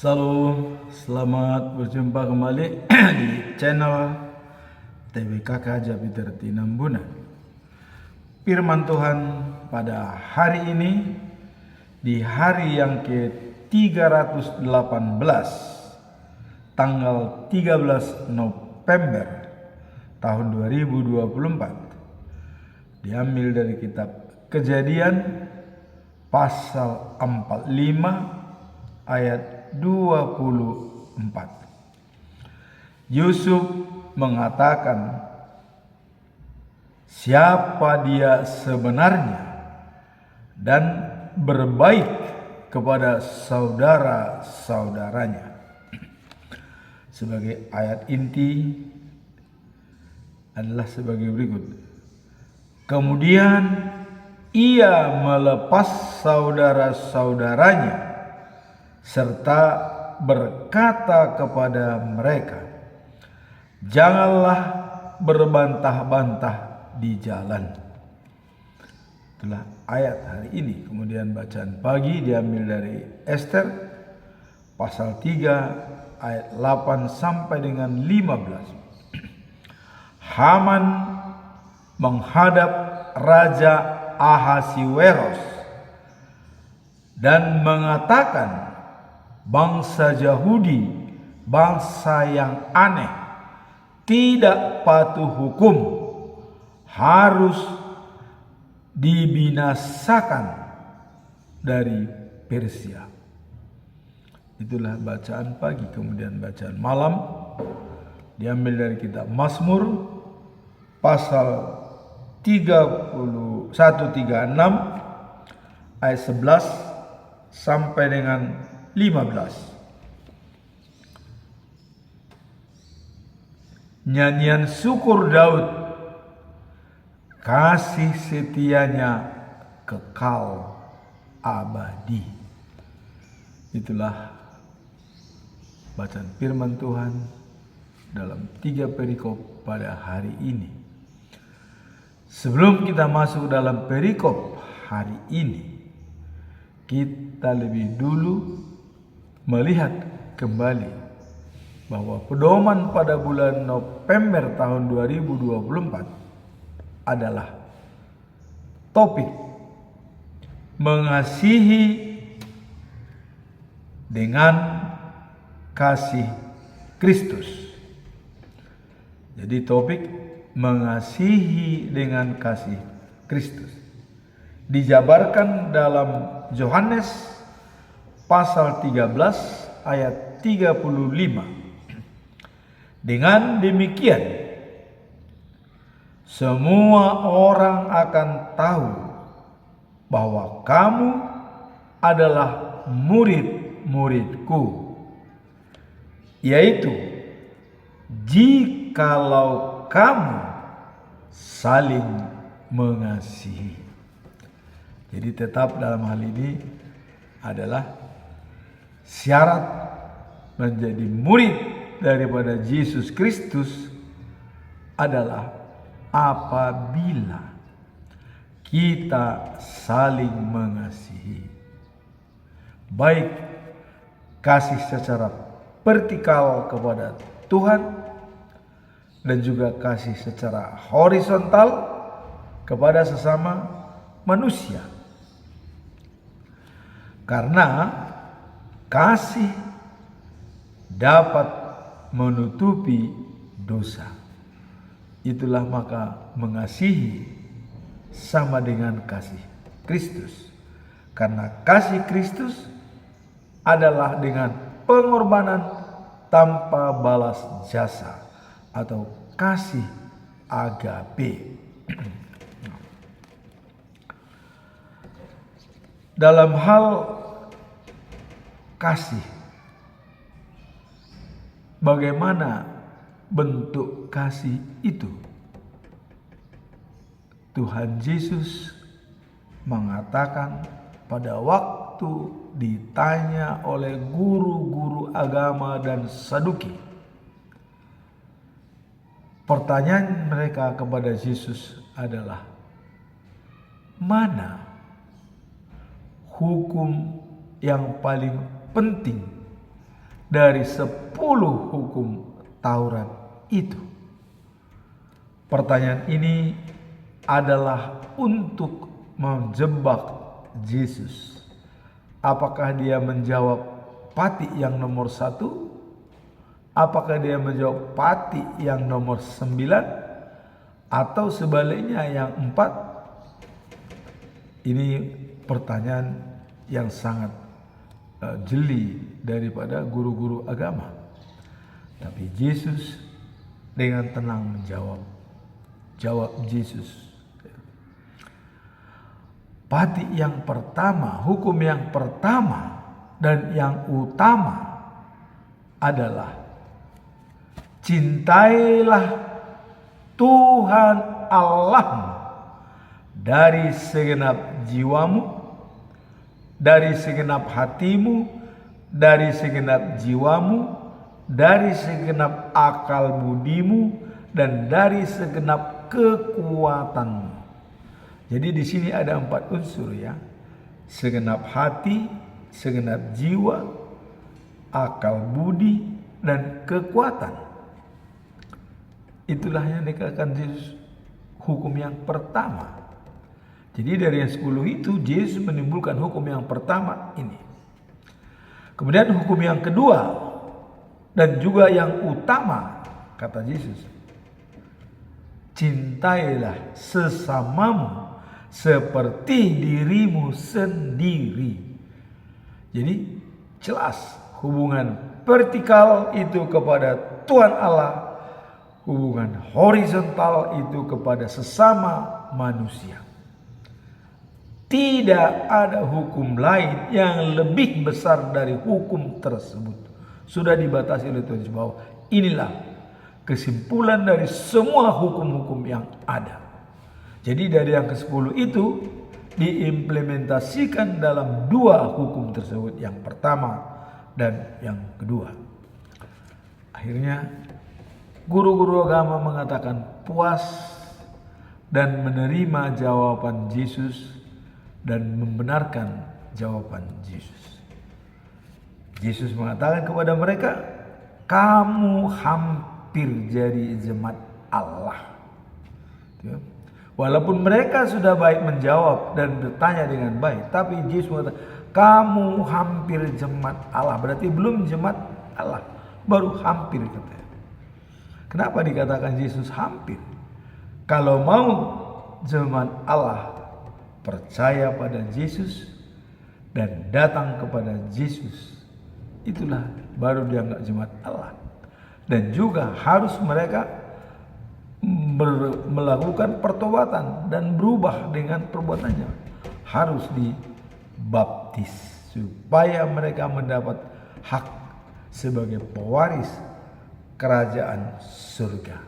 Salam, selamat berjumpa kembali di channel TWKK Japiterti Nambunan. Firman Tuhan pada hari ini, di hari yang ke-318, tanggal 13 November tahun 2024, diambil dari kitab Kejadian pasal 45 ayat 24. Yusuf mengatakan siapa dia sebenarnya dan berbaik kepada saudara-saudaranya. Sebagai ayat inti adalah sebagai berikut. Kemudian ia melepas saudara-saudaranya serta berkata kepada mereka, janganlah berbantah-bantah di jalan. Itulah ayat hari ini. Kemudian bacaan pagi diambil dari Ester pasal 3 ayat 8 sampai dengan 15. Haman menghadap Raja Ahasiweros dan mengatakan, bangsa Yahudi, bangsa yang aneh, tidak patuh hukum, harus dibinasakan dari Persia. Itulah bacaan pagi. Kemudian bacaan malam diambil dari kitab Mazmur pasal 136 ayat 11 sampai dengan 15. Nyanyian syukur Daud, kasih setianya kekal abadi. Itulah bacaan firman Tuhan dalam 3 perikop pada hari ini. Sebelum kita masuk dalam perikop hari ini, kita lebih dulu melihat kembali bahwa pedoman pada bulan November tahun 2024 adalah topik mengasihi dengan kasih Kristus. Jadi topik mengasihi dengan kasih Kristus dijabarkan dalam Yohanes pasal 13 ayat 35. Dengan demikian semua orang akan tahu bahwa kamu adalah murid-muridku, yaitu jikalau kamu saling mengasihi. Jadi tetap dalam hal ini adalah syarat menjadi murid daripada Yesus Kristus adalah apabila kita saling mengasihi. Baik kasih secara vertikal kepada Tuhan dan juga kasih secara horizontal kepada sesama manusia. Karena kasih dapat menutupi dosa. Itulah maka mengasihi sama dengan kasih Kristus. Karena kasih Kristus adalah dengan pengorbanan tanpa balas jasa atau kasih agape. Dalam hal kasih, bagaimana bentuk kasih itu? Tuhan Yesus mengatakan pada waktu ditanya oleh guru-guru agama dan Saduki. Pertanyaan mereka kepada Yesus adalah, mana hukum yang paling penting dari 10 hukum Taurat itu? Pertanyaan ini adalah untuk menjebak Yesus. Apakah dia menjawab pati yang nomor 1? Apakah dia menjawab pati yang nomor 9? Atau sebaliknya yang 4? Ini pertanyaan yang sangat jeli daripada guru-guru agama. Tapi Yesus dengan tenang menjawab. Jawab Yesus. Pati yang pertama, hukum yang pertama dan yang utama adalah cintailah Tuhan Allahmu dari segenap jiwamu, dari segenap hatimu, dari segenap jiwamu, dari segenap akal budimu, dan dari segenap kekuatanmu. Jadi di sini ada 4 unsur ya. Segenap hati, segenap jiwa, akal budi, dan kekuatan. Itulah yang dikatakan Yesus hukum yang pertama. Jadi dari yang 10 itu Yesus menimbulkan hukum yang pertama ini. Kemudian hukum yang kedua dan juga yang utama kata Yesus. Cintailah sesamamu seperti dirimu sendiri. Jadi jelas hubungan vertikal itu kepada Tuhan Allah, hubungan horizontal itu kepada sesama manusia. Tidak ada hukum lain yang lebih besar dari hukum tersebut. Sudah dibatasi oleh Tuhan bahwa inilah kesimpulan dari semua hukum-hukum yang ada. Jadi dari yang ke-10 itu diimplementasikan dalam 2 hukum tersebut, yang pertama dan yang kedua. Akhirnya guru-guru agama mengatakan puas dan menerima jawaban Yesus dan membenarkan jawaban Yesus. Yesus mengatakan kepada mereka, kamu hampir jadi jemaat Allah. Walaupun mereka sudah baik menjawab dan bertanya dengan baik, tapi Yesus mengatakan, kamu hampir jemaat Allah. Berarti belum jemaat Allah, baru hampir katanya. Kenapa dikatakan Yesus hampir? Kalau mau jemaat Allah, percaya pada Yesus dan datang kepada Yesus, itulah baru dianggap jemaat Allah. Dan juga harus mereka melakukan pertobatan dan berubah dengan perbuatannya. Harus dibaptis supaya mereka mendapat hak sebagai pewaris kerajaan surga.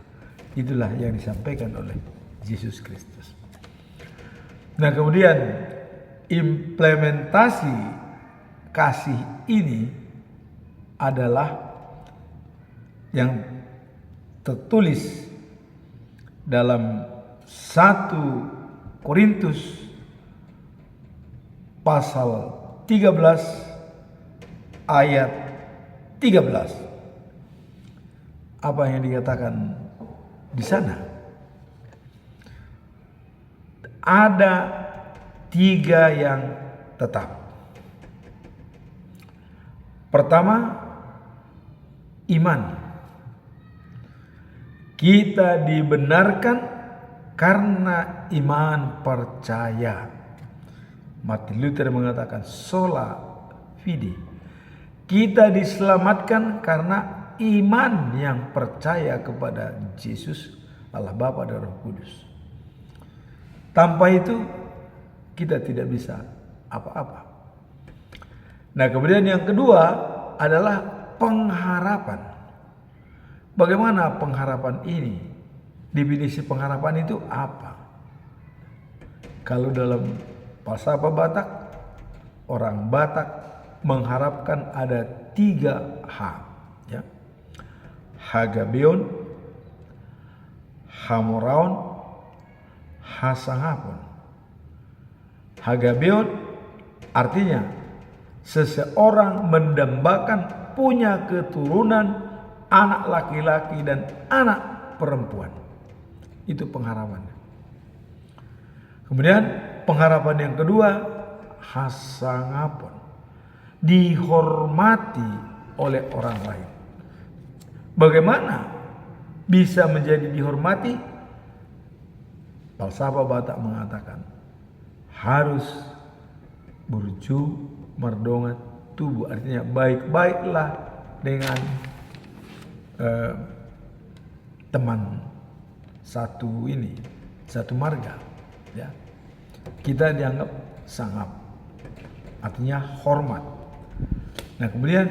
Itulah yang disampaikan oleh Yesus Kristus. Nah, kemudian implementasi kasih ini adalah yang tertulis dalam 1 Korintus pasal 13 ayat 13. Apa yang dikatakan di sana? Ada 3 yang tetap. Pertama, iman. Kita dibenarkan karena iman percaya. Martin Luther mengatakan sola fide. Kita diselamatkan karena iman yang percaya kepada Yesus, Allah Bapa dan Roh Kudus. Tanpa itu kita tidak bisa apa-apa. Nah, kemudian yang kedua adalah pengharapan. Bagaimana pengharapan ini? Definisi pengharapan itu apa? Kalau dalam falsafah Batak, orang Batak mengharapkan ada 3 H, ya. Hagabeon, Hamoraon, Hasangapon. Hagabeon artinya seseorang mendambakan punya keturunan anak laki-laki dan anak perempuan. Itu pengharapannya. Kemudian pengharapan yang kedua, hasangapon, dihormati oleh orang lain. Bagaimana bisa menjadi dihormati? Falsafah Batak mengatakan harus burju merdongat tubuh, artinya baik-baiklah dengan teman satu marga, ya. Kita dianggap sangap, artinya hormat. Nah, kemudian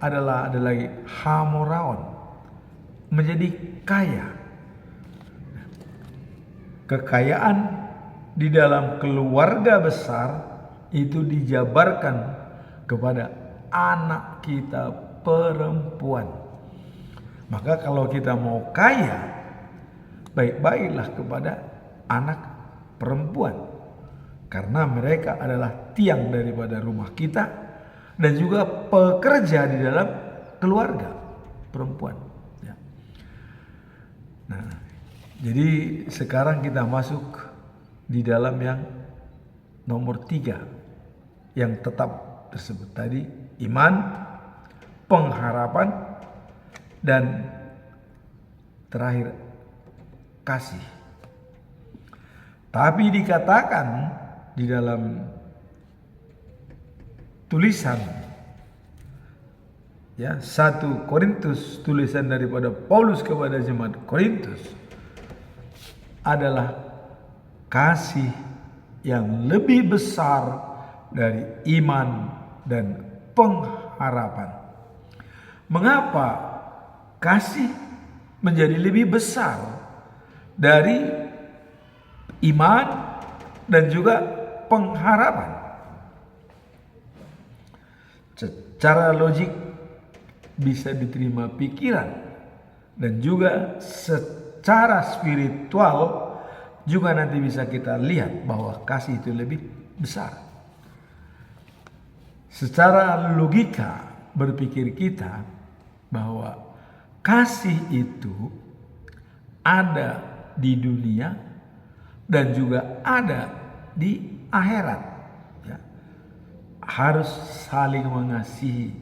ada lagi hamoraon, menjadi kaya. Kekayaan di dalam keluarga besar itu dijabarkan kepada anak kita perempuan. Maka kalau kita mau kaya, baik-baiklah kepada anak perempuan, karena mereka adalah tiang daripada rumah kita dan juga pekerja di dalam keluarga perempuan, ya. Nah, jadi sekarang kita masuk di dalam yang nomor 3 yang tetap tersebut tadi, iman, pengharapan, dan terakhir kasih. Tapi dikatakan di dalam tulisan, ya, 1 Korintus, tulisan daripada Paulus kepada jemaat Korintus, adalah kasih yang lebih besar dari iman dan pengharapan. Mengapa kasih menjadi lebih besar dari iman dan juga pengharapan? Secara logik bisa diterima pikiran, dan juga secara spiritual juga nanti bisa kita lihat bahwa kasih itu lebih besar. Secara logika berpikir kita bahwa kasih itu ada di dunia dan juga ada di akhirat, ya. Harus saling mengasihi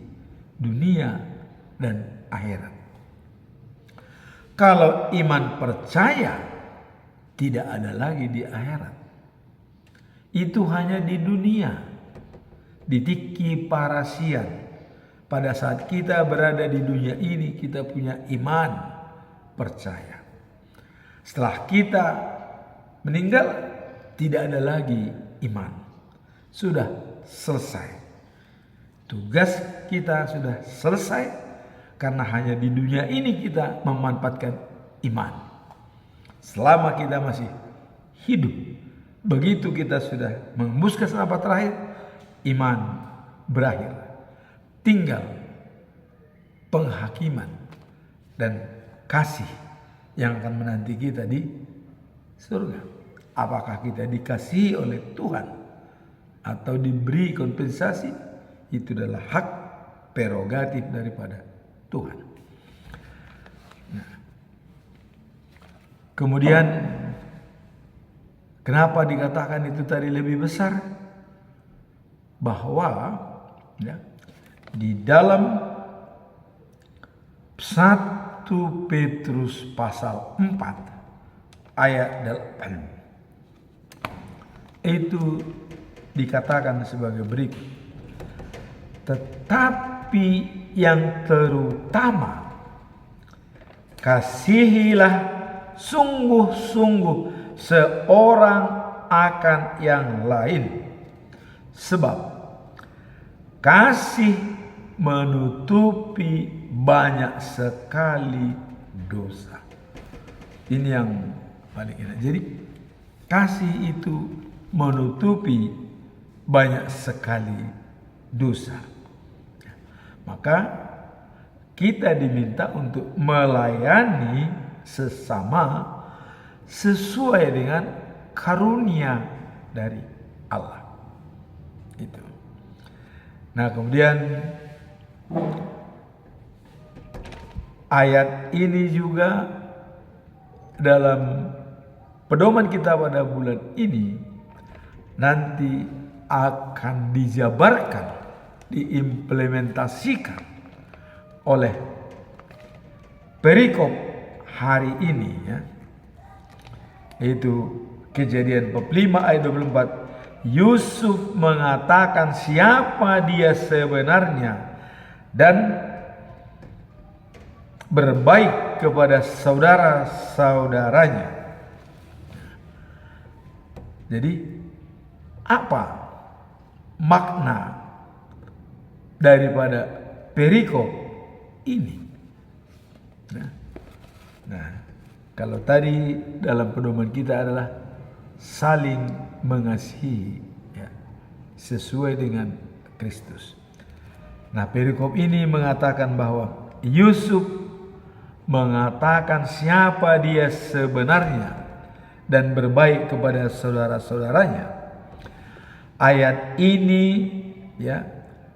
dunia dan akhirat. Kalau iman percaya, tidak ada lagi di akhirat. Itu hanya di dunia, di tiki parasian. Pada saat kita berada di dunia ini, kita punya iman percaya. Setelah kita meninggal, tidak ada lagi iman. Sudah selesai. Tugas kita sudah selesai, karena hanya di dunia ini kita memanfaatkan iman. Selama kita masih hidup, begitu kita sudah mengembuskan napas terakhir, iman berakhir. Tinggal penghakiman dan kasih yang akan menanti kita di surga. Apakah kita dikasihi oleh Tuhan atau diberi kompensasi, itu adalah hak prerogatif daripada Tuhan. Nah, kemudian kenapa dikatakan itu tadi lebih besar? Bahwa, ya, di dalam 1 Petrus pasal 4 ayat 8 itu dikatakan sebagai berikut. Tetapi yang terutama, kasihilah sungguh-sungguh seorang akan yang lain, sebab kasih menutupi banyak sekali dosa. Ini yang paling enak. Jadi kasih itu menutupi banyak sekali dosa. Maka kita diminta untuk melayani sesama sesuai dengan karunia dari Allah. Itu. Nah, kemudian ayat ini juga dalam pedoman kita pada bulan ini nanti akan dijabarkan, diimplementasikan oleh perikop hari ini, ya, yaitu Kejadian bab 5 ayat 24. Yusuf mengatakan siapa dia sebenarnya dan berbaik kepada saudara-saudaranya. Jadi apa makna daripada perikop ini? Nah, kalau tadi dalam pedoman kita adalah saling mengasihi, ya, sesuai dengan Kristus. Nah, perikop ini mengatakan bahwa Yusuf mengatakan siapa dia sebenarnya dan berbaik kepada saudara-saudaranya. Ayat ini, ya,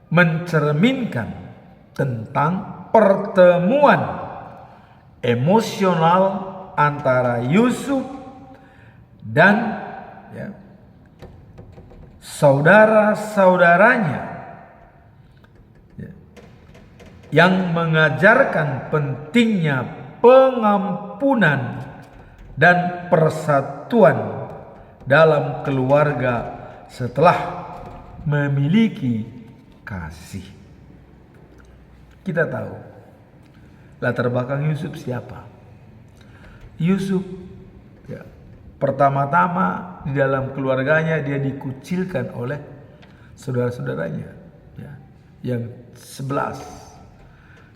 mencerminkan tentang pertemuan emosional antara Yusuf dan, ya, saudara-saudaranya, ya, yang mengajarkan pentingnya pengampunan dan persatuan dalam keluarga setelah memiliki kasih. Kita tahu latar belakang Yusuf siapa. Yusuf, ya, pertama-tama di dalam keluarganya dia dikucilkan oleh saudara-saudaranya, ya, yang 11.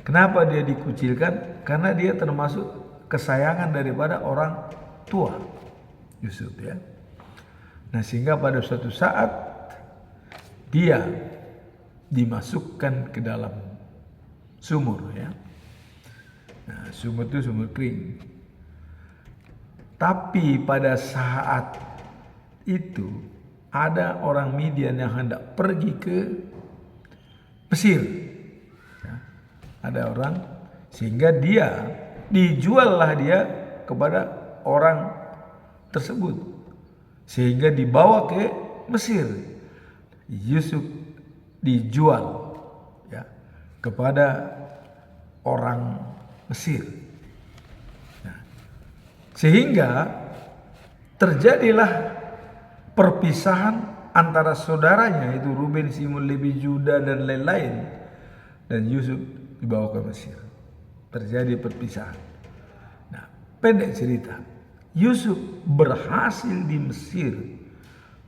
Kenapa dia dikucilkan? Karena dia termasuk kesayangan daripada orang tua Yusuf, ya. Nah, sehingga pada suatu saat dia dimasukkan ke dalam sumur, ya. Nah, sumur itu sumur kering. Tapi pada saat itu ada orang Midian yang hendak pergi ke Mesir, ya, ada orang, sehingga dijuallah dia kepada orang tersebut, sehingga dibawa ke Mesir. Yusuf dijual, ya, kepada orang Mesir. Sehingga terjadilah perpisahan antara saudaranya, itu Ruben, Simon, Levi, Juda dan lain-lain, dan Yusuf dibawa ke Mesir. Terjadi perpisahan. Nah, pendek cerita, Yusuf berhasil di Mesir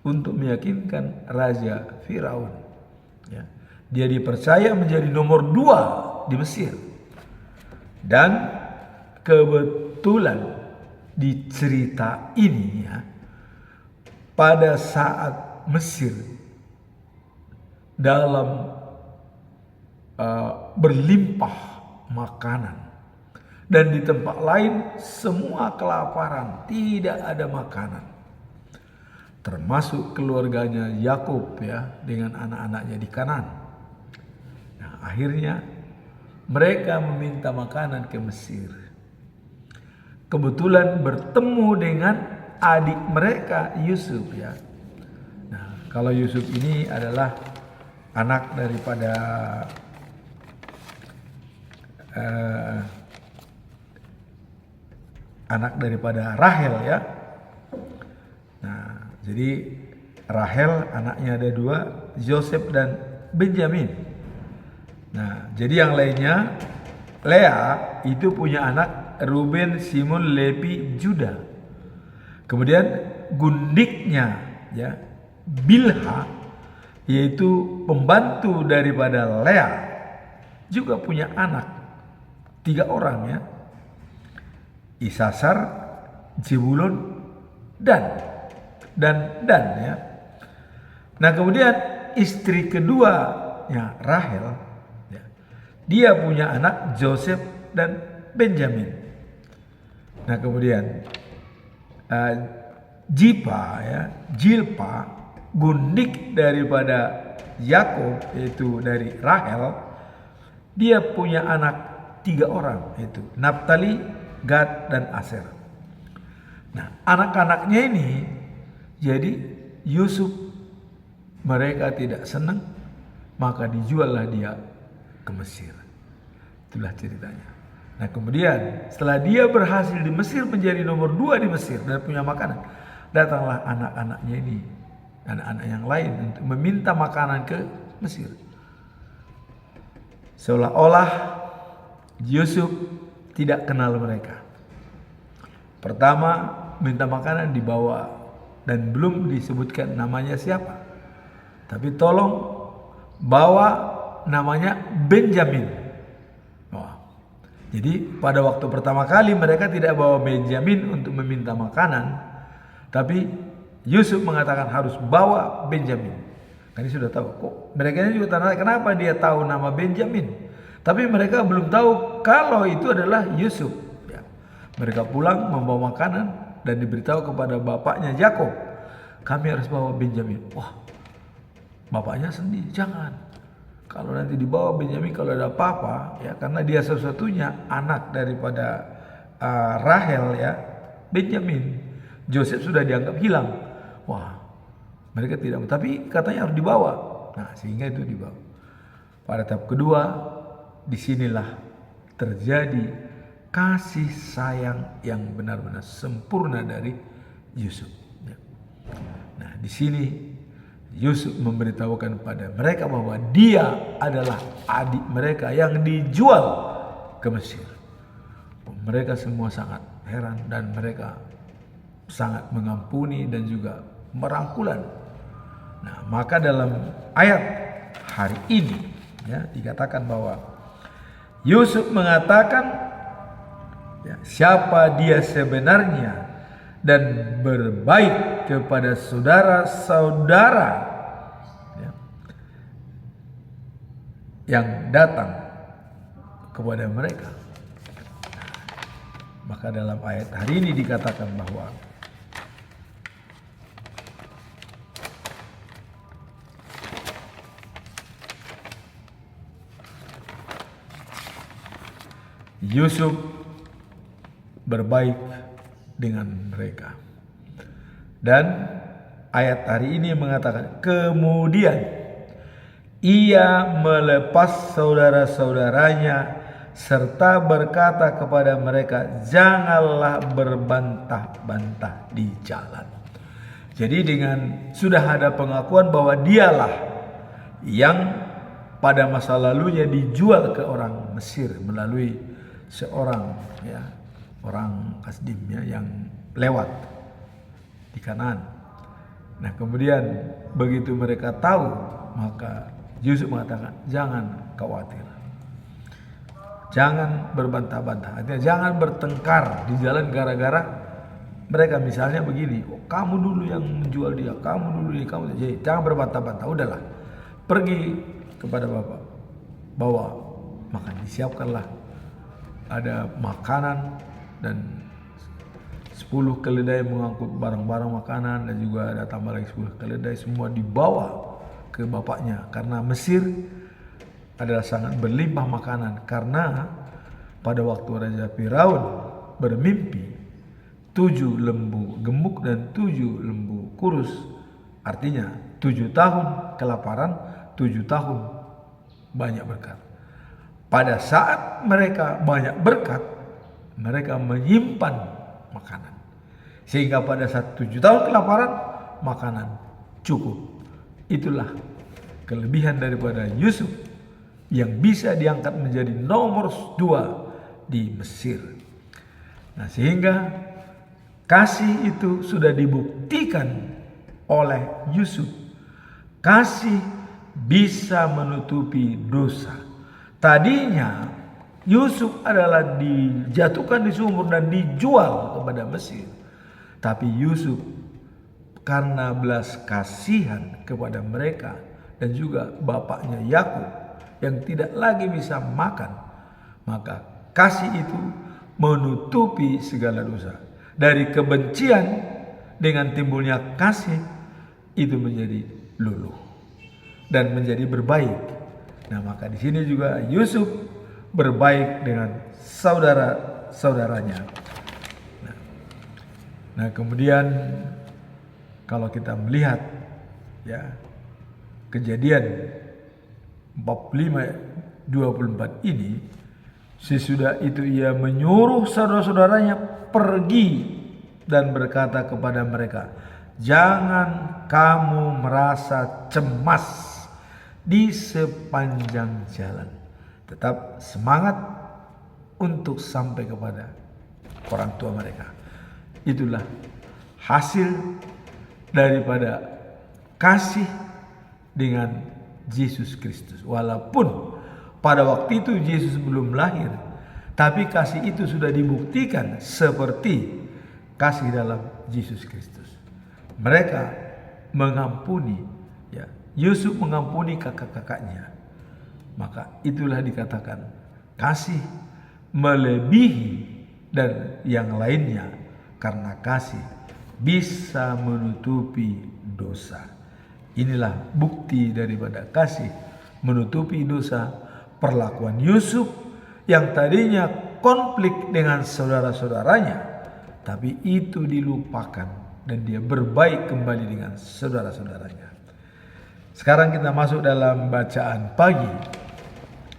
untuk meyakinkan Raja Firaun, ya. Dia dipercaya menjadi nomor 2 di Mesir. Dan kebetulan di cerita ini, ya, pada saat Mesir dalam berlimpah makanan, dan di tempat lain semua kelaparan, tidak ada makanan, termasuk keluarganya Yakub, ya, dengan anak-anaknya di Kanan. Nah, akhirnya mereka meminta makanan ke Mesir. Kebetulan bertemu dengan adik mereka Yusuf, ya. Nah, kalau Yusuf ini adalah anak daripada Rahel, ya. Nah, jadi Rahel anaknya ada 2, Yosef dan Benjamin. Nah, jadi yang lainnya, Lea itu punya anak Ruben, Simon, Levi, Juda. Kemudian gundiknya, ya, Bilha, yaitu pembantu daripada Lea, juga punya anak 3 orang, ya. Isasar, Zebulon, dan ya. Nah, kemudian istri kedua, ya, Rahel, ya, dia punya anak Joseph dan Benjamin. Nah, kemudian Jilpa gundik daripada Yakub, yaitu dari Rahel, dia punya anak 3 orang, yaitu Naftali, Gad, dan Aser. Nah, anak-anaknya ini, jadi Yusuf mereka tidak senang, maka dijuallah dia ke Mesir. Itulah ceritanya. Nah, kemudian setelah dia berhasil di Mesir, menjadi nomor 2 di Mesir dan punya makanan, datanglah anak-anaknya ini, anak-anak yang lain, untuk meminta makanan ke Mesir. Seolah-olah Yusuf tidak kenal mereka. Pertama, minta makanan dibawa dan belum disebutkan namanya siapa. Tapi tolong bawa namanya Benjamin. Jadi pada waktu pertama kali mereka tidak bawa Benjamin untuk meminta makanan, tapi Yusuf mengatakan harus bawa Benjamin. Kan dia sudah tahu. Kok mereka ini juga tanya kenapa dia tahu nama Benjamin, tapi mereka belum tahu kalau itu adalah Yusuf. Ya. Mereka pulang membawa makanan dan diberitahu kepada bapaknya Yakub, kami harus bawa Benjamin. Wah, bapaknya sedih, jangan. Kalau nanti dibawa Benjamin, kalau ada apa-apa, ya, karena dia satu-satunya anak daripada Rahel, ya, Benjamin. Joseph sudah dianggap hilang. Wah, mereka tidak, tapi katanya harus dibawa. Nah, sehingga itu dibawa. Pada tahap kedua, disinilah terjadi kasih sayang yang benar-benar sempurna dari Yusuf. Ya. Nah, di sini Yusuf memberitahukan pada mereka bahwa dia adalah adik mereka yang dijual ke Mesir. Mereka semua sangat heran dan mereka sangat mengampuni dan juga merangkulan. Nah, maka dalam ayat hari ini, ya, dikatakan bahwa Yusuf mengatakan, ya, siapa dia sebenarnya dan berbaik kepada saudara-saudara, ya, yang datang kepada mereka. Maka dalam ayat hari ini dikatakan bahwa Yusuf berbaik dengan mereka. Dan ayat hari ini mengatakan, kemudian ia melepas saudara-saudaranya serta berkata kepada mereka, janganlah berbantah-bantah di jalan. Jadi dengan sudah ada pengakuan bahwa dialah yang pada masa lalunya dijual ke orang Mesir melalui seorang, ya, orang Kasdim, ya, yang lewat di Kanaan. Nah, kemudian begitu mereka tahu, maka Yusuf mengatakan, jangan khawatir, jangan berbantah-bantah, artinya jangan bertengkar di jalan gara-gara mereka misalnya begini, oh, kamu dulu yang menjual dia, kamu dulu dia, kamu. Jadi jangan berbantah-bantah, udahlah, pergi kepada bapak, bawa makan, disiapkanlah ada makanan dan 10 keledai mengangkut barang-barang makanan, dan juga ada tambah lagi 10 keledai, semua dibawa ke bapaknya, karena Mesir adalah sangat berlimpah makanan. Karena pada waktu Raja Firaun bermimpi 7 lembu gemuk dan 7 lembu kurus, artinya 7 tahun kelaparan, 7 tahun banyak berkat. Pada saat mereka banyak berkat, mereka menyimpan makanan, sehingga pada saat 7 tahun kelaparan, makanan cukup. Itulah kelebihan daripada Yusuf yang bisa diangkat menjadi nomor 2 di Mesir. Nah, sehingga kasih itu sudah dibuktikan oleh Yusuf. Kasih bisa menutupi dosa. Tadinya Yusuf adalah dijatuhkan di sumur dan dijual kepada Mesir. Tapi Yusuf karena belas kasihan kepada mereka dan juga bapaknya Yakub yang tidak lagi bisa makan, maka kasih itu menutupi segala dosa. Dari kebencian dengan timbulnya kasih itu menjadi luluh. dan menjadi berbaik. Nah, maka di sini juga Yusuf berbaik dengan saudara-saudaranya. Nah, kemudian kalau kita melihat ya Kejadian 45:24 ini, sesudah itu ia menyuruh saudara-saudaranya pergi dan berkata kepada mereka, "Jangan kamu merasa cemas di sepanjang jalan. Tetap semangat untuk sampai kepada orang tua mereka." Itulah hasil daripada kasih dengan Yesus Kristus. Walaupun pada waktu itu Yesus belum lahir, tapi kasih itu sudah dibuktikan seperti kasih dalam Yesus Kristus. Mereka mengampuni, ya, Yusuf mengampuni kakak-kakaknya. Maka itulah dikatakan kasih melebihi dan yang lainnya, karena kasih bisa menutupi dosa. Inilah bukti daripada kasih menutupi dosa. Perlakuan Yusuf yang tadinya konflik dengan saudara-saudaranya, tapi itu dilupakan dan dia berbaik kembali dengan saudara-saudaranya. Sekarang kita masuk dalam bacaan pagi,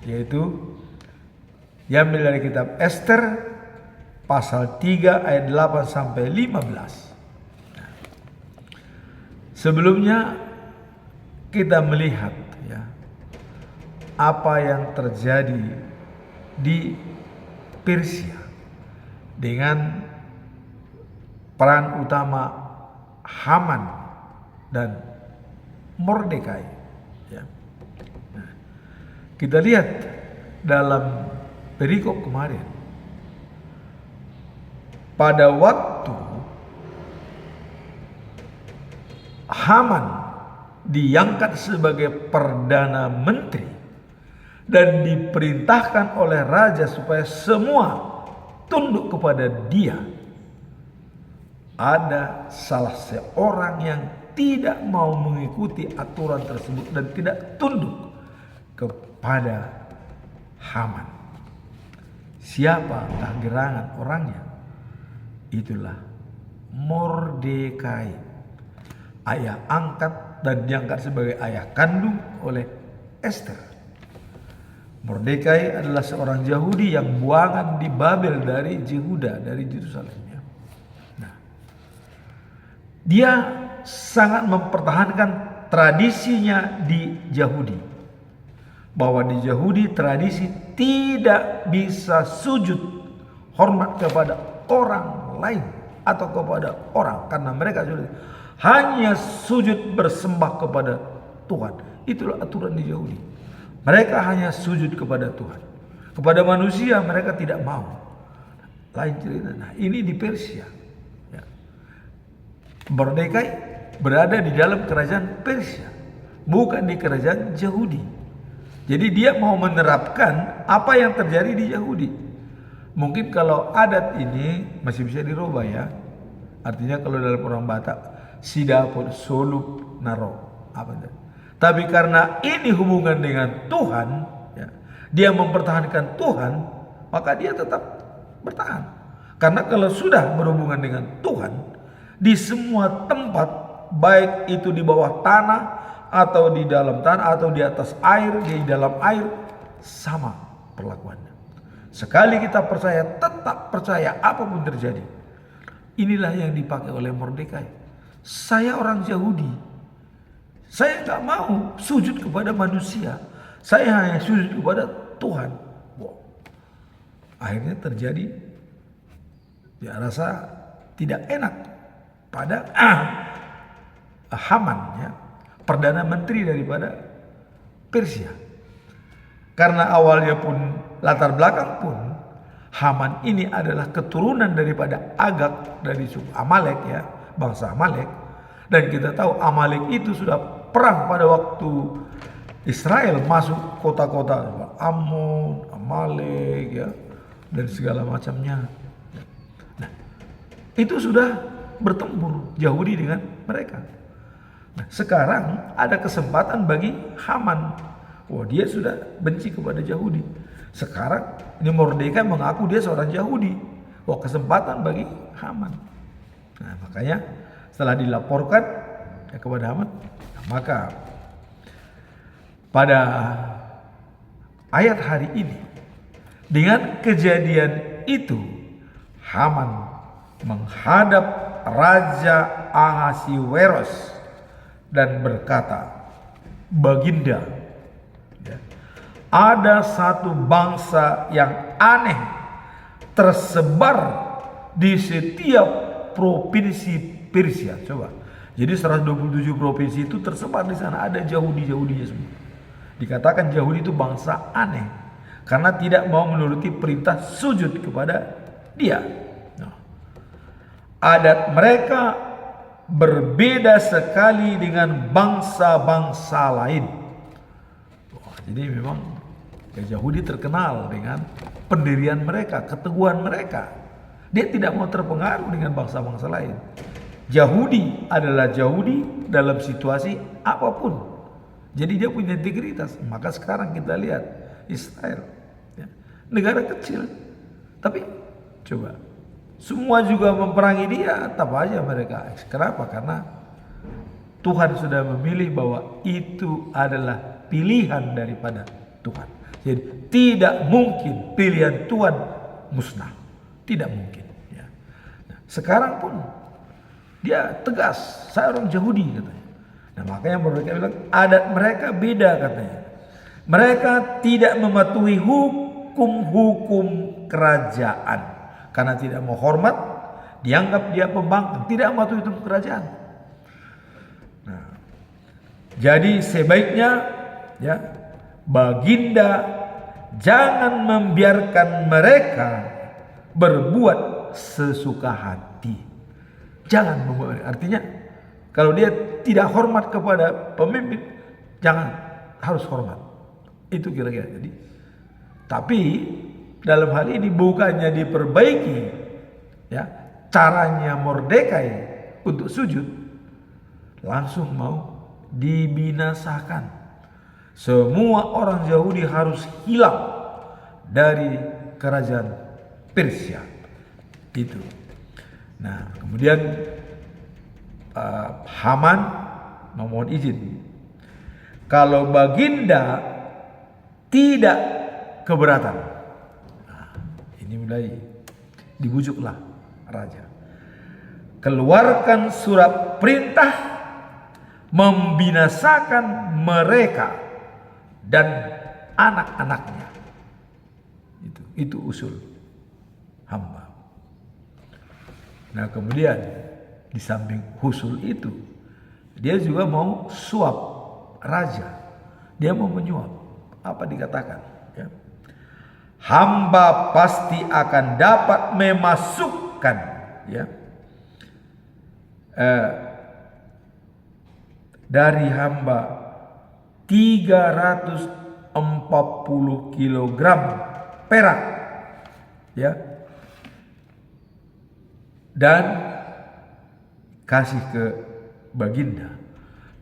yaitu diambil dari kitab Ester pasal 3 ayat 8 sampai 15. Sebelumnya kita melihat ya apa yang terjadi di Persia dengan peran utama Haman dan Mordekai. Ya. Nah, kita lihat dalam perikop kemarin, pada waktu Haman diangkat sebagai perdana menteri dan diperintahkan oleh raja supaya semua tunduk kepada dia, ada salah seorang yang tidak mau mengikuti aturan tersebut dan tidak tunduk kepada Haman. Siapakah gerangan orangnya? Itulah Mordekai, ayah angkat dan diangkat sebagai ayah kandung oleh Ester. Mordekai adalah seorang Yahudi yang buangan di Babel dari Yehuda, dari Yerusalem. Nah, dia sangat mempertahankan tradisinya di Yahudi, bahwa di Yahudi tradisi tidak bisa sujud hormat kepada orang lain atau kepada orang, karena mereka sudah hanya sujud bersembah kepada Tuhan. Itulah aturan di Yahudi. Mereka hanya sujud kepada Tuhan. Kepada manusia mereka tidak mau. Lain cerita. Nah, ini di Persia. Ya. Mordekai berada di dalam kerajaan Persia, bukan di kerajaan Yahudi. Jadi dia mau menerapkan apa yang terjadi di Yahudi. Mungkin kalau adat ini masih bisa dirubah ya. Artinya kalau dalam orang Batak, sidapun solup naro apa itu. Tapi karena ini hubungan dengan Tuhan, ya, dia mempertahankan Tuhan, maka dia tetap bertahan. Karena kalau sudah berhubungan dengan Tuhan, di semua tempat, baik itu di bawah tanah atau di dalam tanah atau di atas air, di dalam air, sama perlakuannya. Sekali kita percaya, tetap percaya apapun terjadi. Inilah yang dipakai oleh Mordekai. Saya orang Yahudi, saya nggak mau sujud kepada manusia, saya hanya sujud kepada Tuhan. Wow. Akhirnya terjadi, dia rasa tidak enak pada Haman, ya, perdana menteri daripada Persia. Karena awalnya pun, latar belakang pun, Haman ini adalah keturunan daripada Agag dari suku Amalek, ya, bangsa Amalek. Dan kita tahu Amalek itu sudah perang pada waktu Israel masuk kota-kota Ammon, Amalek, ya, dan segala macamnya. Nah, itu sudah bertempur Yahudi dengan mereka. Nah, sekarang ada kesempatan bagi Haman. Oh, dia sudah benci kepada Yahudi. Sekarang ini Mordekai mengaku dia seorang Yahudi. Oh, kesempatan bagi Haman. Nah, makanya setelah dilaporkan kepada Haman, maka pada ayat hari ini dengan kejadian itu Haman menghadap Raja Ahasiweros dan berkata, Baginda, ya, ada satu bangsa yang aneh tersebar di setiap provinsi Persia. Coba. Jadi 127 provinsi itu tersebar di sana, ada Yahudi-Yahudinya semua. Dikatakan Yahudi itu bangsa aneh karena tidak mau menuruti perintah sujud kepada dia. Nah, adat mereka berbeda sekali dengan bangsa-bangsa lain. Wah, jadi memang Yahudi terkenal dengan pendirian mereka, keteguhan mereka. Dia tidak mau terpengaruh dengan bangsa-bangsa lain. Yahudi adalah Yahudi dalam situasi apapun. Jadi dia punya integritas. Maka sekarang kita lihat Israel, ya, negara kecil, tapi coba semua juga memperangi dia, tetap aja mereka. Kenapa? Karena Tuhan sudah memilih bahwa itu adalah pilihan daripada Tuhan. Jadi tidak mungkin pilihan Tuhan musnah, tidak mungkin. Ya. Nah, sekarang pun dia tegas, saya orang Yahudi katanya. Nah, makanya mereka bilang adat mereka beda katanya. Mereka tidak mematuhi hukum-hukum kerajaan. Karena tidak mau hormat, dianggap dia pembangkang, tidak mematuhi hukum kerajaan. Nah, jadi sebaiknya, ya, Baginda jangan membiarkan mereka berbuat sesuka hati. Jangan membuat, artinya kalau dia tidak hormat kepada pemimpin, jangan, harus hormat. Itu kira-kira. Jadi, tapi dalam hal ini bukannya diperbaiki, ya, caranya Mordekai untuk sujud, langsung mau dibinasakan. Semua orang Yahudi harus hilang dari kerajaan Persia. Itu. Nah, kemudian Haman memohon izin. Kalau Baginda tidak keberatan, ini mulai dibujuklah raja. Keluarkan surat perintah membinasakan mereka dan anak-anaknya. Itu usul hamba. Nah, kemudian di samping usul itu, dia juga mau suap raja. Dia mau menyuap. Apa dikatakan? Ya. Hamba pasti akan dapat memasukkan, ya, dari hamba 340 kilogram perak, ya, dan kasih ke Baginda,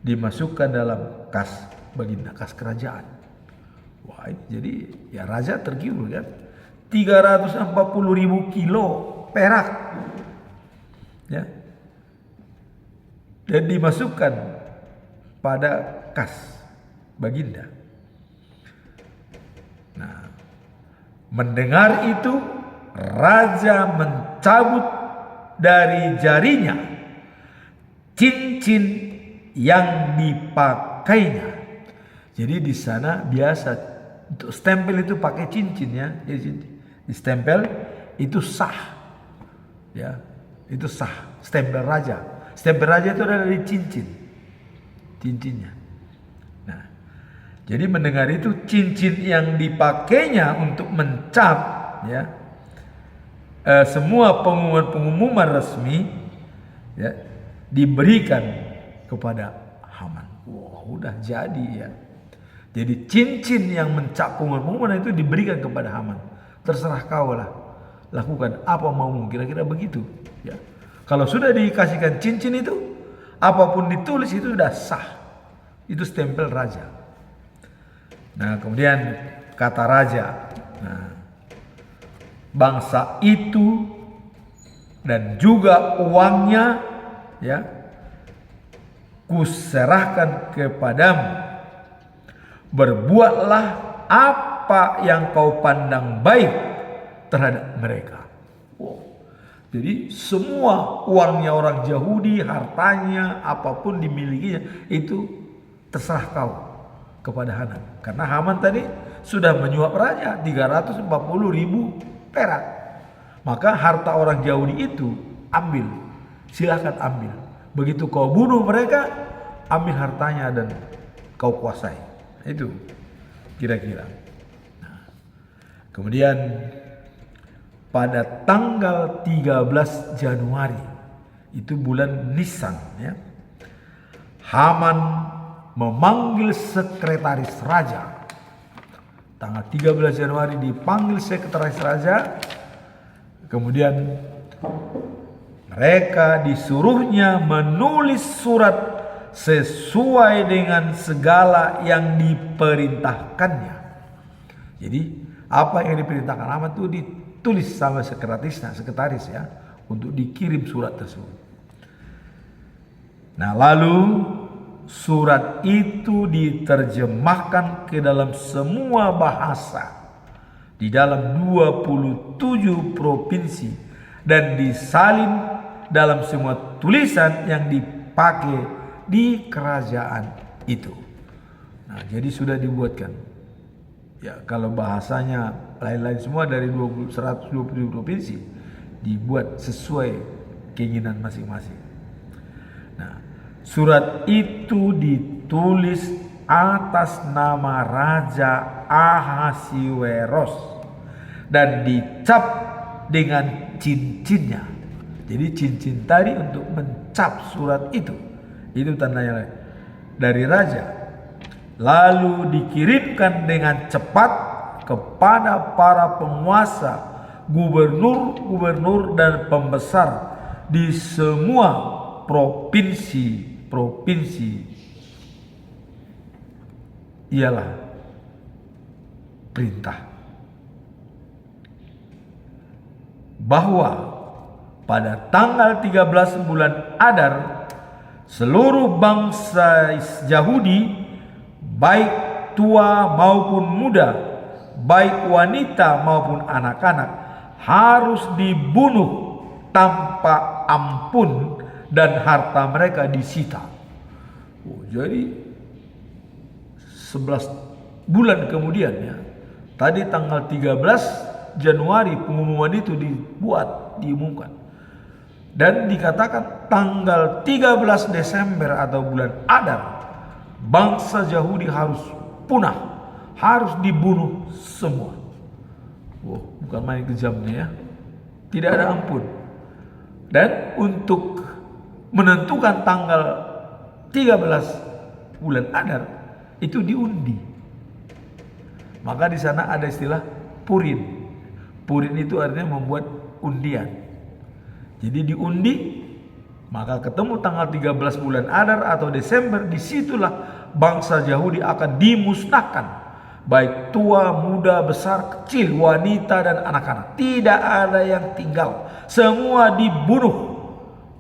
dimasukkan dalam kas Baginda, kas kerajaan. Wah, jadi ya raja tergiur kan, 340.000 kilo perak, ya, dan dimasukkan pada kas Baginda. Nah, mendengar itu raja mencabut dari jarinya cincin yang dipakainya. Jadi di sana biasa untuk stempel itu pakai cincin, ya. Jadi di stempel itu sah, ya, itu sah. Stempel raja. Stempel raja itu adalah dari cincin, cincinnya. Nah, jadi mendengar itu cincin yang dipakainya untuk mencap, ya, semua pengumuman resmi, ya, diberikan kepada Haman. Wah, udah jadi, ya. Jadi cincin yang mencap pengumuman itu diberikan kepada Haman. Terserah kau lah, lakukan apa maumu, kira-kira begitu, ya. Kalau sudah dikasihkan cincin itu, apapun ditulis itu sudah sah. Itu stempel raja. Nah, kemudian kata raja. Nah, bangsa itu dan juga uangnya, ya, kuserahkan kepadamu. Berbuatlah apa yang kau pandang baik terhadap mereka. Wow. Jadi semua uangnya orang Yahudi, hartanya, apapun dimilikinya, itu terserah kau kepada Haman. Karena Haman tadi sudah menyuap raja 340.000 perak. Maka harta orang Yahudi itu ambil, silakan ambil. Begitu kau bunuh mereka, ambil hartanya dan kau kuasai. Itu kira-kira. Nah, kemudian pada tanggal 13 Januari, itu bulan Nisan, ya, Haman memanggil sekretaris raja. Tanggal 13 Januari dipanggil sekretaris raja. Kemudian mereka disuruhnya menulis surat sesuai dengan segala yang diperintahkannya. Jadi apa yang diperintahkan Haman itu ditulis sama sekretaris, ya, untuk dikirim surat tersebut. Nah, lalu surat itu diterjemahkan ke dalam semua bahasa di dalam 27 provinsi dan disalin dalam semua tulisan yang dipakai di kerajaan itu. Nah, jadi sudah dibuatkan. Ya, kalau bahasanya lain-lain semua dari 120 provinsi dibuat sesuai keinginan masing-masing. Nah, surat itu ditulis atas nama Raja Ahasiweros dan dicap dengan cincinnya. Jadi cincin tadi untuk mencap surat itu tandanya dari raja. Lalu dikirimkan dengan cepat kepada para penguasa, gubernur-gubernur dan pembesar di semua provinsi ialah perintah bahwa pada tanggal 13 bulan Adar seluruh bangsa Yahudi, baik tua maupun muda, baik wanita maupun anak-anak, harus dibunuh tanpa ampun dan harta mereka disita. Jadi 11 bulan kemudian, ya, tadi tanggal 13 Januari pengumuman itu diumumkan. Dan dikatakan tanggal 13 Desember atau bulan Adar, bangsa Yahudi harus punah, harus dibunuh semua. Bukan main kejamnya, ya. Tidak ada ampun. Dan untuk menentukan tanggal 13 bulan Adar itu diundi. Maka di sana ada istilah Purin. Purin itu artinya membuat undian. Jadi diundi, maka ketemu tanggal 13 bulan Adar atau Desember, disitulah bangsa Yahudi akan dimusnahkan. Baik tua, muda, besar, kecil, wanita dan anak-anak. Tidak ada yang tinggal. Semua dibunuh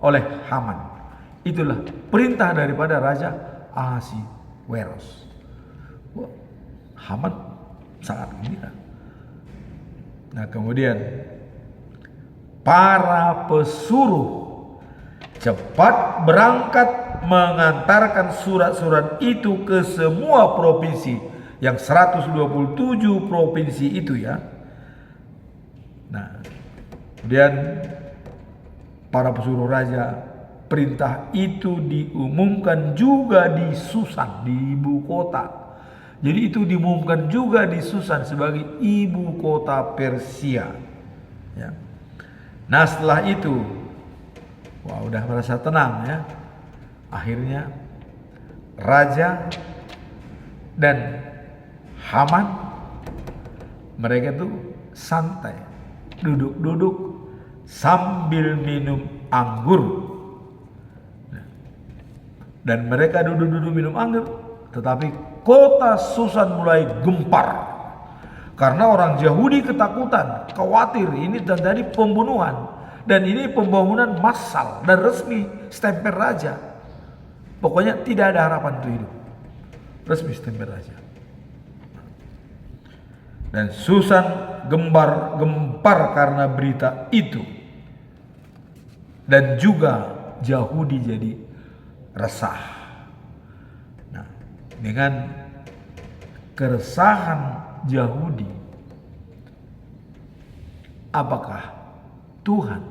oleh Haman. Itulah perintah daripada Raja Ahasiweros. Haman sangat gembira. Nah, kemudian para pesuruh cepat berangkat mengantarkan surat-surat itu ke semua provinsi, yang 127 provinsi itu, ya. Nah, kemudian para pesuruh raja, perintah itu diumumkan juga di Susan, di ibu kota. Jadi itu diumumkan juga di Susan sebagai ibu kota Persia, ya. Nah, setelah itu, udah merasa tenang, ya. Akhirnya raja dan Haman mereka tuh santai, duduk-duduk sambil minum anggur. Nah, Dan mereka duduk-duduk minum anggur, tetapi kota Susan mulai gempar. Karena orang Yahudi ketakutan, khawatir ini terjadi pembunuhan. Dan ini pembangunan massal dan resmi stempel raja. Pokoknya tidak ada harapan untuk hidup. Resmi stempel raja. Dan Susan gempar karena berita itu. Dan juga Yahudi jadi resah. Nah, dengan keresahan Yahudi, apakah Tuhan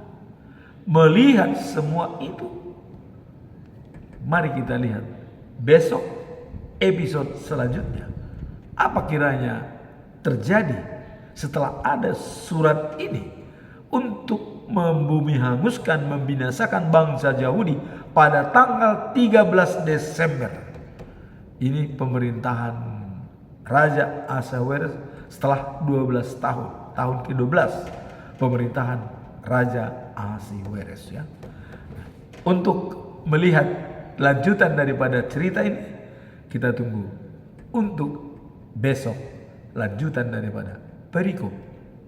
melihat semua itu? Mari kita lihat besok episode selanjutnya. Apa kiranya terjadi setelah ada surat ini untuk membumi hanguskan, membinasakan bangsa Yahudi pada tanggal 13 Desember. Ini pemerintahan Raja Ahasuerus setelah 12 tahun, tahun ke-12 pemerintahan Raja Ahasuerus ya. Untuk melihat lanjutan daripada cerita ini, kita tunggu untuk besok lanjutan daripada perikop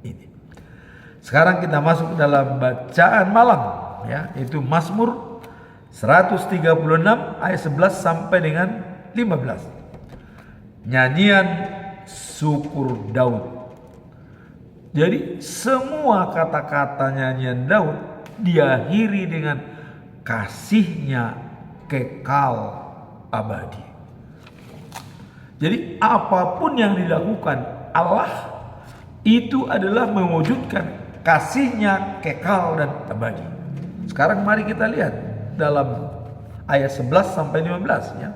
ini. Sekarang kita masuk dalam bacaan malam ya, itu Mazmur 136 ayat 11 sampai dengan 15. Nyanyian syukur Daud. Jadi semua kata-kata nyanyian Daud diakhiri dengan kasihnya kekal abadi. Jadi apapun yang dilakukan Allah itu adalah mewujudkan kasihnya kekal dan abadi. Sekarang mari kita lihat dalam ayat 11 sampai 15 ya.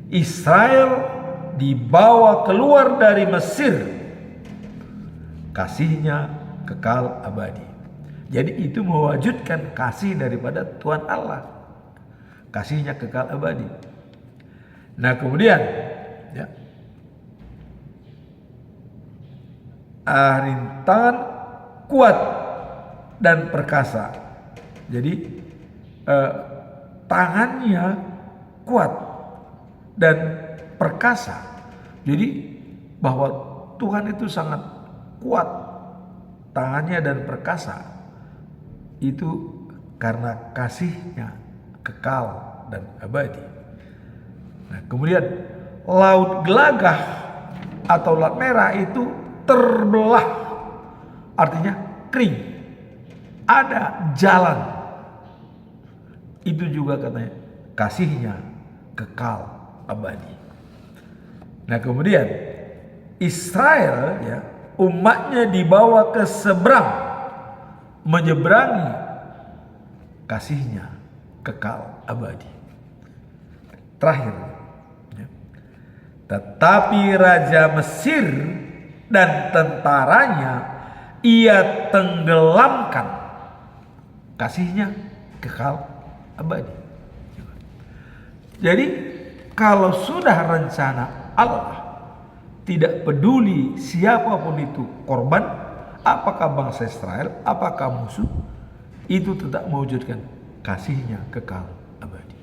Israel dibawa keluar dari Mesir, kasihnya kekal abadi. Jadi itu mewujudkan kasih daripada Tuhan Allah, kasihnya kekal abadi. Nah kemudian ya, rintangan kuat dan perkasa. Jadi tangannya kuat dan perkasa. Jadi bahwa Tuhan itu sangat kuat tangannya dan perkasa. Itu karena kasihnya kekal dan abadi. Nah, kemudian laut gelagah atau laut merah itu terbelah, artinya kering, ada jalan. Itu juga katanya kasihnya kekal abadi. Nah kemudian Israel ya, umatnya dibawa ke seberang, menyeberangi, kasihnya kekal abadi. Terakhir ya. Tetapi Raja Mesir dan tentaranya ia tenggelamkan, kasihnya kekal abadi. Jadi kalau sudah rencana Allah, tidak peduli siapapun itu korban, apakah bangsa Israel, apakah musuh, itu tetap mewujudkan kasihnya kekal abadi.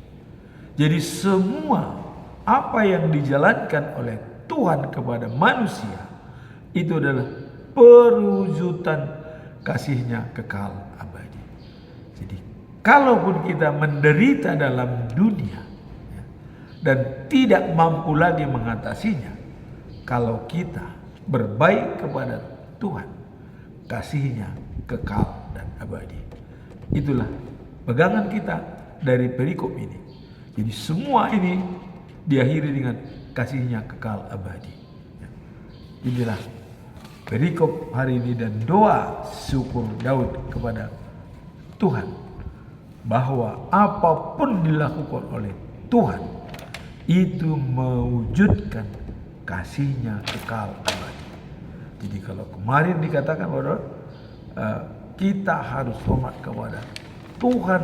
Jadi semua apa yang dijalankan oleh Tuhan kepada manusia itu adalah perwujudan kasihnya kekal abadi. Jadi kalaupun kita menderita dalam dunia ya, dan tidak mampu lagi mengatasinya, kalau kita berbaik kepada Tuhan, kasihnya kekal dan abadi. Itulah pegangan kita dari perikop ini. Jadi semua ini diakhiri dengan kasihnya kekal abadi. Inilah perikop hari ini dan doa syukur Daud kepada Tuhan, bahwa apapun dilakukan oleh Tuhan itu mewujudkan kasihnya kekal abadi. Jadi kalau kemarin dikatakan bahwa kita harus hormat kepada Tuhan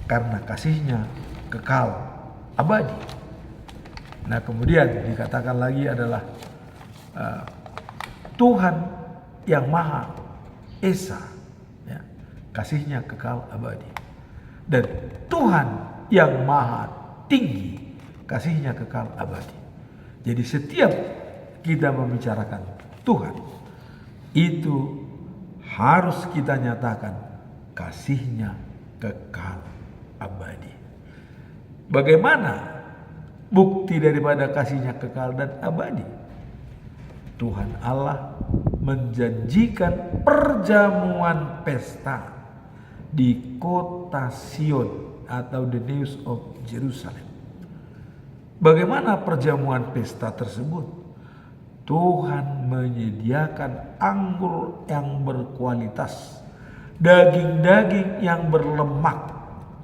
karena kasihnya kekal abadi. Nah kemudian dikatakan lagi adalah Tuhan yang Maha Esa ya, kasihnya kekal abadi. Dan Tuhan yang maha tinggi, kasihnya kekal abadi. Jadi setiap kita membicarakan Tuhan, itu harus kita nyatakan kasihnya kekal abadi. Bagaimana bukti daripada kasihnya kekal dan abadi? Tuhan Allah menjanjikan perjamuan pesta di kota Sion atau the News of Jerusalem. Bagaimana perjamuan pesta tersebut? Tuhan menyediakan anggur yang berkualitas, daging-daging yang berlemak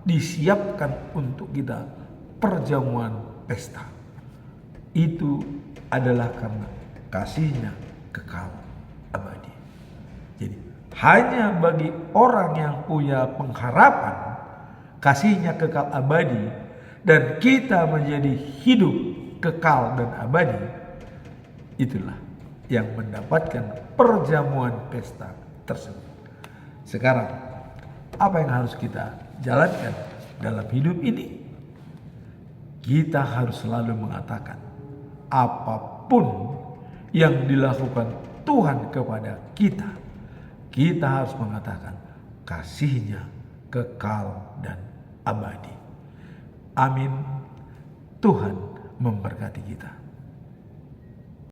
disiapkan untuk kita perjamuan pesta. Itu adalah karena kasihnya kekal abadi. Jadi hanya bagi orang yang punya pengharapan kasihnya kekal abadi dan kita menjadi hidup kekal dan abadi, itulah yang mendapatkan perjamuan pesta tersebut. Sekarang, apa yang harus kita jalankan dalam hidup ini? Kita harus selalu mengatakan, apapun yang dilakukan Tuhan kepada kita, kita harus mengatakan kasihnya kekal dan abadi. Amin. Tuhan memberkati kita.